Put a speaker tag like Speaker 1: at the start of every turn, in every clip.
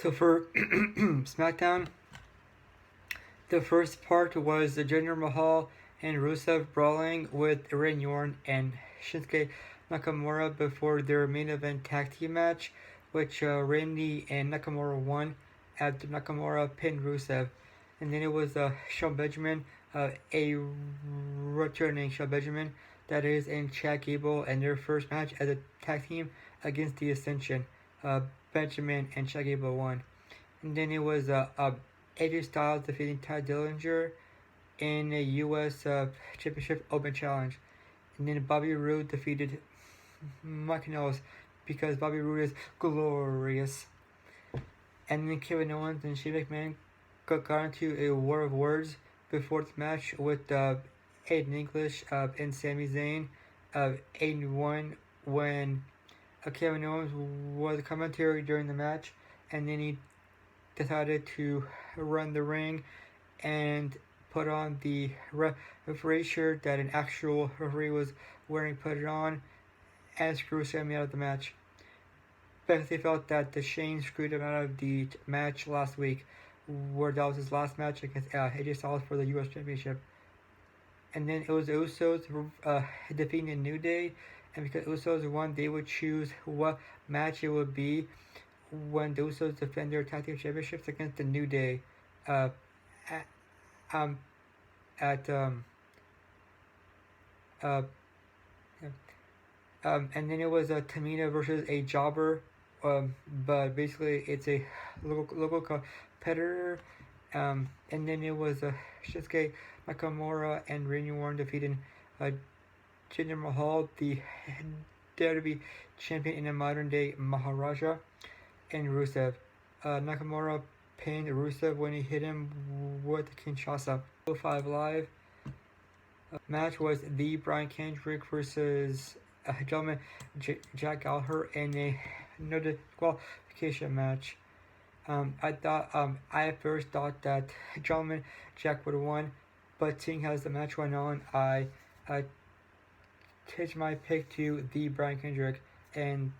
Speaker 1: So for Smackdown, the first part was the Jinder Mahal and Rusev brawling with Randy Orton and Shinsuke Nakamura before their main event tag team match, which Randy and Nakamura won after Nakamura pinned Rusev. And then it was Shelton Benjamin, a returning Shelton Benjamin, that is, and Chad Gable, and their first match as a tag team against the Ascension. Benjamin and Chad Gable won. And then it was AJ Styles defeating Ty Dillinger in a U.S. Championship Open Challenge. And then Bobby Roode defeated Mike Knowles because Bobby Roode is glorious. And then Kevin Owens and Shane McMahon got into a war of words before the match with Aiden English and Sami Zayn. Aiden won when Kevin Owens was a commentary during the match, and then he decided to run the ring and put on the referee shirt that an actual referee was wearing, put it on, and screw Sami out of the match. Because they felt that the Shane screwed him out of the match last week, where that was his last match against AJ Styles for the U.S. Championship. And then it was the Usos defeating the New Day, and because Usos won, they would choose what match it would be when the Usos defend their tag team championships against the New Day. And then it was Tamina versus a jobber, but basically it's a local competitor. And then it was Shinsuke Nakamura and Randy Orton defeating Jinder Mahal, the WWE champion in the modern day Maharaja, and Rusev. Nakamura pinned Rusev when he hit him with the Kinshasa. 5 Live match was the Brian Kendrick versus gentleman Jack Gallagher in a no disqualification match. I at first thought that gentleman Jack would have won, but seeing as the match went on, I changed my pick to the Brian Kendrick, and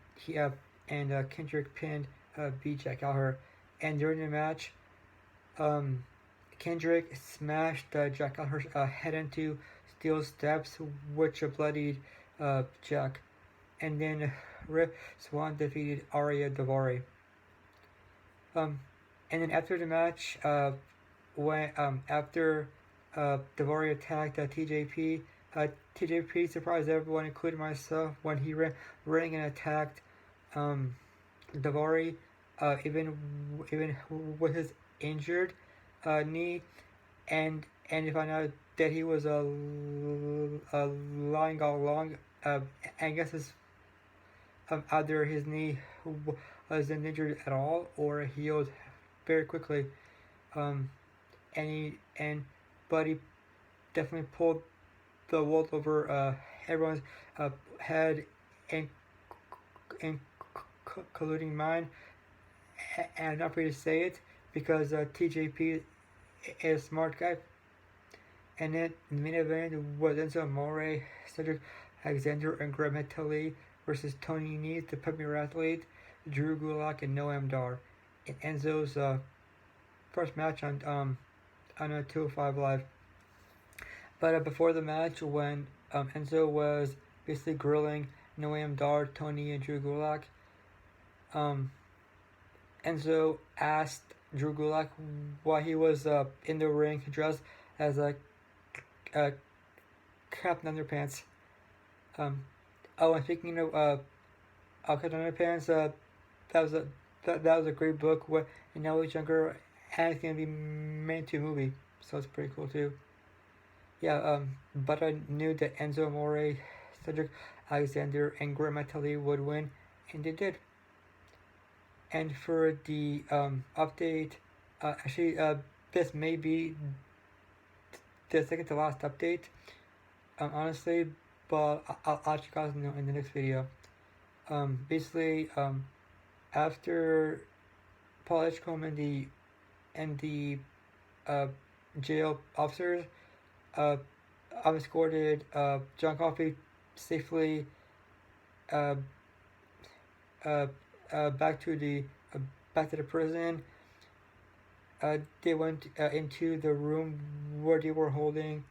Speaker 1: Kendrick pinned beat Jack Gallagher. And during the match, Kendrick smashed Jack Gallagher's head into steel steps, which bloodied Jack. And then Rip Swann defeated Arya Daivari. And then after the match, when after Daivari attacked TJP, TJP surprised everyone, including myself, when he ran and attacked Daivari, even with his injured knee, and he found out that he was lying all along. I guess his either his knee wasn't injured at all or healed very quickly. But he definitely pulled the wool over everyone's head, including mine. And I'm not free to say it because TJP is a smart guy. And then the main event was Enzo Amore, Cedric Alexander, and Greg Metali versus Tony Nese, the Premier Athlete, Drew Gulak, and Noam Dar in Enzo's first match on a 205 Live. But before the match, when Enzo was basically grilling Noam Dar, Tony, and Drew Gulak, Enzo asked Drew Gulak why he was in the ring dressed as a Captain Underpants. And speaking of Captain Underpants, that was a great book. And now he's younger, and it's gonna be made into a movie, so it's pretty cool too. Yeah, but I knew that Enzo Amore, Cedric Alexander, and Greg Metali would win, and they did. And for the update, this may be the second to last update, honestly, but I'll let you guys know in the next video. Basically, after Paul Edgecombe and the jail officers escorted John Coffey safely back to the back to the prison. They went into the room where they were holding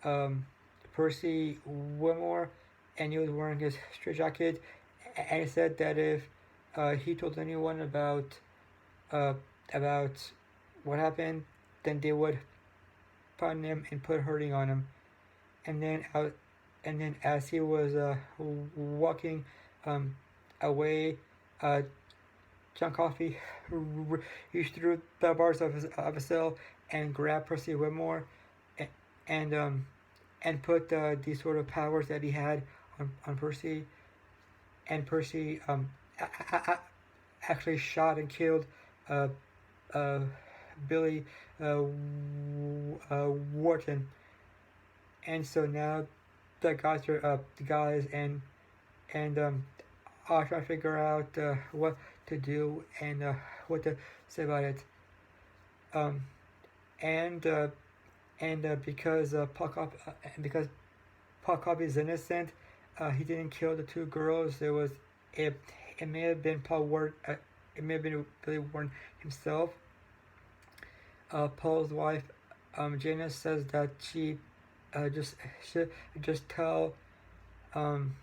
Speaker 1: um, Percy Whitmore, and he was wearing his straitjacket. And he said that if he told anyone uh, about what happened, then they would find him and put hurting on him. And then and then as he was walking um, away, uh, John Coffey reached through the bars of his cell and grabbed Percy Whitmore and and put these sort of powers that he had on Percy. And Percy actually shot and killed uh, uh, Billy Wharton. And so now the guys and are trying to figure out what to do and what to say about it. Um, and because because Paul Cobb is innocent, he didn't kill the two girls. It it may have been Paul Ward. It may have been Billy Warren himself. Paul's wife, Janice, says that she should just tell um,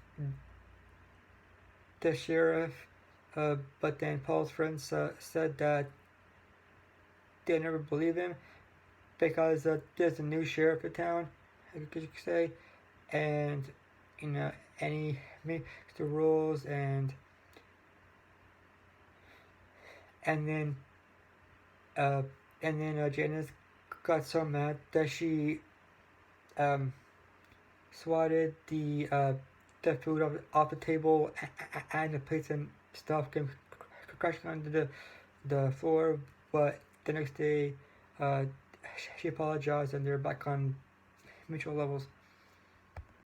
Speaker 1: the sheriff, but then Paul's friends said that they never believe him because there's a new sheriff in town, you could say, and and he makes the rules and then uh, Janice got so mad that she um, swatted the food off the table and the plates and stuff came crashing onto the floor. But the next day, uh, she apologized and they're back on mutual levels.